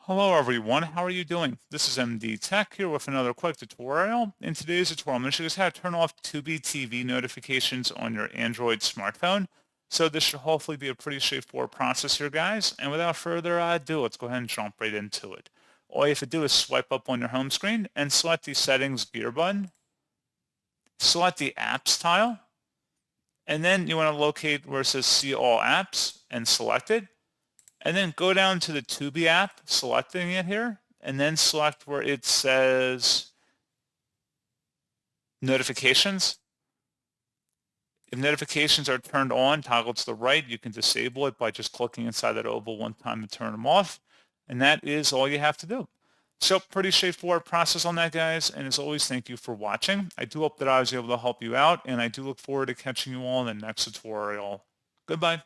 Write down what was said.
Hello everyone, how are you doing? This is MD Tech here with another quick tutorial. In today's tutorial, I'm going to show you how to turn off Tubi TV notifications on your Android smartphone. So this should hopefully be a pretty straightforward process here, guys. And without further ado, let's go ahead and jump right into it. All you have to do is swipe up on your home screen and select the Settings gear button. Select the Apps tile. And then you want to locate where it says See All Apps and select it. And then go down to the Tubi app, selecting it here, and then select where it says notifications. If notifications are turned on, toggle to the right. You can disable it by just clicking inside that oval one time to turn them off. And that is all you have to do. So pretty straightforward process on that, guys. And as always, thank you for watching. I do hope that I was able to help you out, and I do look forward to catching you all in the next tutorial. Goodbye.